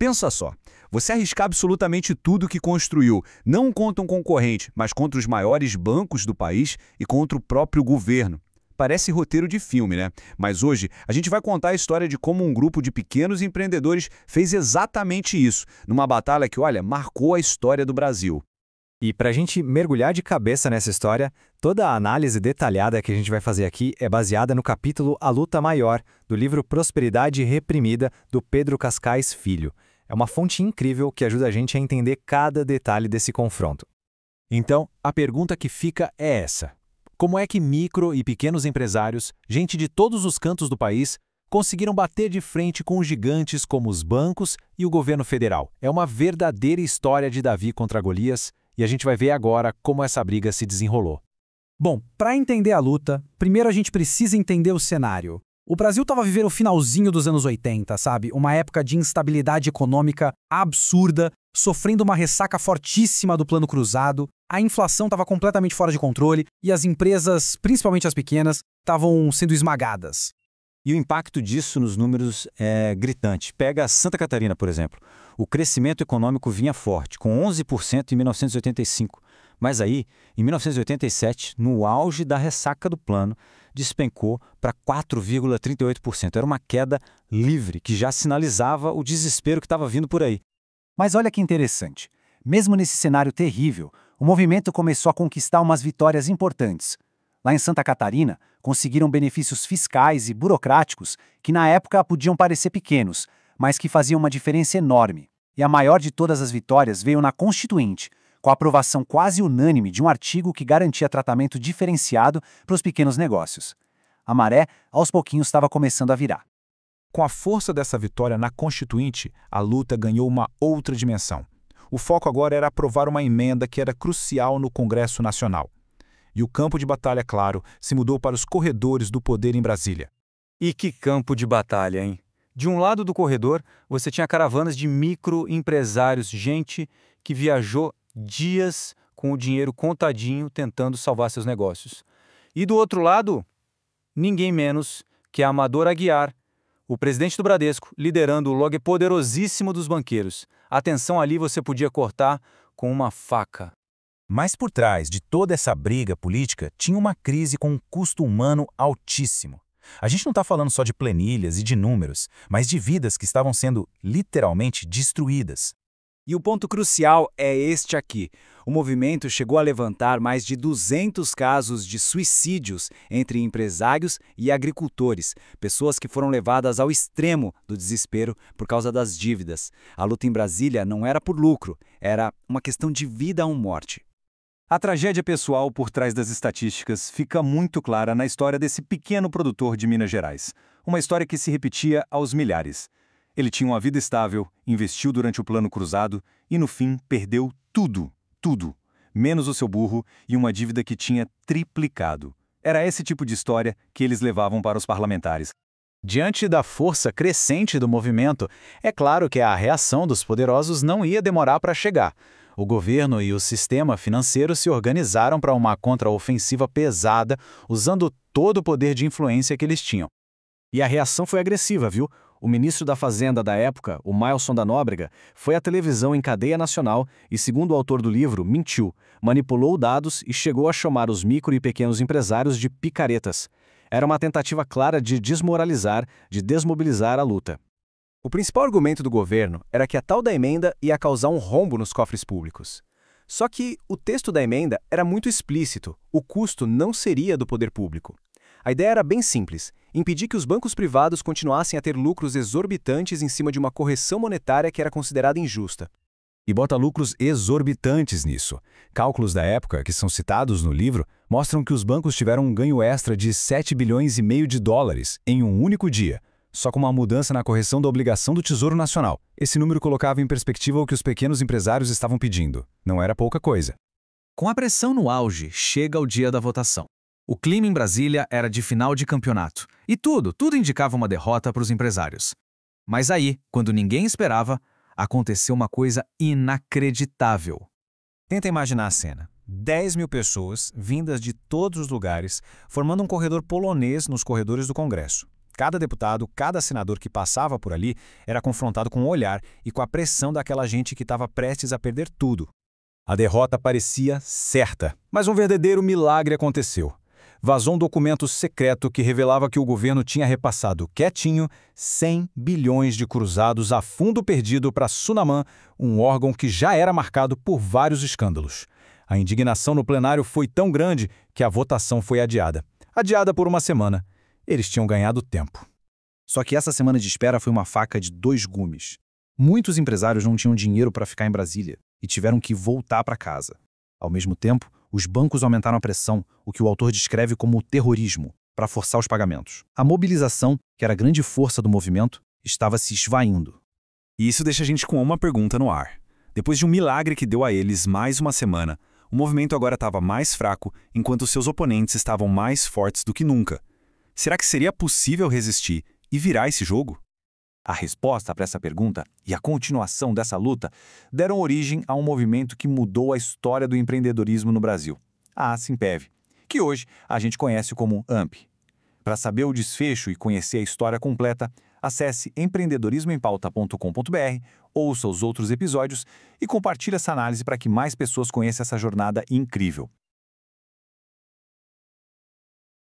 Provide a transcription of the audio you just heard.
Pensa só, você arriscar absolutamente tudo que construiu, não contra um concorrente, mas contra os maiores bancos do país e contra o próprio governo. Parece roteiro de filme, né? Mas hoje a gente vai contar a história de como um grupo de pequenos empreendedores fez exatamente isso, numa batalha que, olha, marcou a história do Brasil. E para a gente mergulhar de cabeça nessa história, toda a análise detalhada que a gente vai fazer aqui é baseada no capítulo A Luta Maior, do livro Prosperidade Reprimida, do Pedro Cascais Filho. É uma fonte incrível que ajuda a gente a entender cada detalhe desse confronto. Então, a pergunta que fica é essa: como é que micro e pequenos empresários, gente de todos os cantos do país, conseguiram bater de frente com gigantes como os bancos e o governo federal? É uma verdadeira história de Davi contra Golias, e a gente vai ver agora como essa briga se desenrolou. Bom, para entender a luta, primeiro a gente precisa entender o cenário. O Brasil estava vivendo o finalzinho dos anos 80, sabe? Uma época de instabilidade econômica absurda, sofrendo uma ressaca fortíssima do Plano Cruzado, a inflação estava completamente fora de controle e as empresas, principalmente as pequenas, estavam sendo esmagadas. E o impacto disso nos números é gritante. Pega Santa Catarina, por exemplo. O crescimento econômico vinha forte, com 11% em 1985. Mas aí, em 1987, no auge da ressaca do plano, despencou para 4,38%. Era uma queda livre, que já sinalizava o desespero que estava vindo por aí. Mas olha que interessante. Mesmo nesse cenário terrível, o movimento começou a conquistar umas vitórias importantes. Lá em Santa Catarina, conseguiram benefícios fiscais e burocráticos que na época podiam parecer pequenos, mas que faziam uma diferença enorme. E a maior de todas as vitórias veio na Constituinte, com a aprovação quase unânime de um artigo que garantia tratamento diferenciado para os pequenos negócios. A maré, aos pouquinhos, estava começando a virar. Com a força dessa vitória na Constituinte, a luta ganhou uma outra dimensão. O foco agora era aprovar uma emenda que era crucial no Congresso Nacional. E o campo de batalha, claro, se mudou para os corredores do poder em Brasília. E que campo de batalha, hein? De um lado do corredor, você tinha caravanas de microempresários, gente que viajou dias com o dinheiro contadinho tentando salvar seus negócios. E do outro lado, ninguém menos que Amador Aguiar, o presidente do Bradesco, liderando o lobby poderosíssimo dos banqueiros. A tensão ali você podia cortar com uma faca. Mas por trás de toda essa briga política tinha uma crise com um custo humano altíssimo. A gente não está falando só de planilhas e de números, mas de vidas que estavam sendo literalmente destruídas. E o ponto crucial é este aqui. O movimento chegou a levantar mais de 200 casos de suicídios entre empresários e agricultores, pessoas que foram levadas ao extremo do desespero por causa das dívidas. A luta em Brasília não era por lucro, era uma questão de vida ou morte. A tragédia pessoal por trás das estatísticas fica muito clara na história desse pequeno produtor de Minas Gerais. Uma história que se repetia aos milhares. Ele tinha uma vida estável, investiu durante o Plano Cruzado e, no fim, perdeu tudo, menos o seu burro e uma dívida que tinha triplicado. Era esse tipo de história que eles levavam para os parlamentares. Diante da força crescente do movimento, é claro que a reação dos poderosos não ia demorar para chegar. O governo e o sistema financeiro se organizaram para uma contraofensiva pesada, usando todo o poder de influência que eles tinham. E a reação foi agressiva, viu? O ministro da Fazenda da época, o Mailson da Nóbrega, foi à televisão em cadeia nacional e, segundo o autor do livro, mentiu, manipulou dados e chegou a chamar os micro e pequenos empresários de picaretas. Era uma tentativa clara de desmoralizar, de desmobilizar a luta. O principal argumento do governo era que a tal da emenda ia causar um rombo nos cofres públicos. Só que o texto da emenda era muito explícito, o custo não seria do poder público. A ideia era bem simples, impedir que os bancos privados continuassem a ter lucros exorbitantes em cima de uma correção monetária que era considerada injusta. E bota lucros exorbitantes nisso. Cálculos da época, que são citados no livro, mostram que os bancos tiveram um ganho extra de 7,5 bilhões de dólares em um único dia, só com uma mudança na correção da obrigação do Tesouro Nacional. Esse número colocava em perspectiva o que os pequenos empresários estavam pedindo. Não era pouca coisa. Com a pressão no auge, chega o dia da votação. O clima em Brasília era de final de campeonato. E tudo indicava uma derrota para os empresários. Mas aí, quando ninguém esperava, aconteceu uma coisa inacreditável. Tenta imaginar a cena. 10 mil pessoas, vindas de todos os lugares, formando um corredor polonês nos corredores do Congresso. Cada deputado, cada senador que passava por ali era confrontado com o olhar e com a pressão daquela gente que estava prestes a perder tudo. A derrota parecia certa, mas um verdadeiro milagre aconteceu. Vazou um documento secreto que revelava que o governo tinha repassado quietinho 100 bilhões de cruzados a fundo perdido para Sunamã, um órgão que já era marcado por vários escândalos. A indignação no plenário foi tão grande que a votação foi adiada. Adiada por uma semana. Eles tinham ganhado tempo. Só que essa semana de espera foi uma faca de dois gumes. Muitos empresários não tinham dinheiro para ficar em Brasília e tiveram que voltar para casa. Ao mesmo tempo, os bancos aumentaram a pressão, o que o autor descreve como terrorismo, para forçar os pagamentos. A mobilização, que era a grande força do movimento, estava se esvaindo. E isso deixa a gente com uma pergunta no ar. Depois de um milagre que deu a eles mais uma semana, o movimento agora estava mais fraco, enquanto seus oponentes estavam mais fortes do que nunca. Será que seria possível resistir e virar esse jogo? A resposta para essa pergunta e a continuação dessa luta deram origem a um movimento que mudou a história do empreendedorismo no Brasil, a Simpev, que hoje a gente conhece como AMP. Para saber o desfecho e conhecer a história completa, acesse empreendedorismoempauta.com.br, ouça os outros episódios e compartilhe essa análise para que mais pessoas conheçam essa jornada incrível.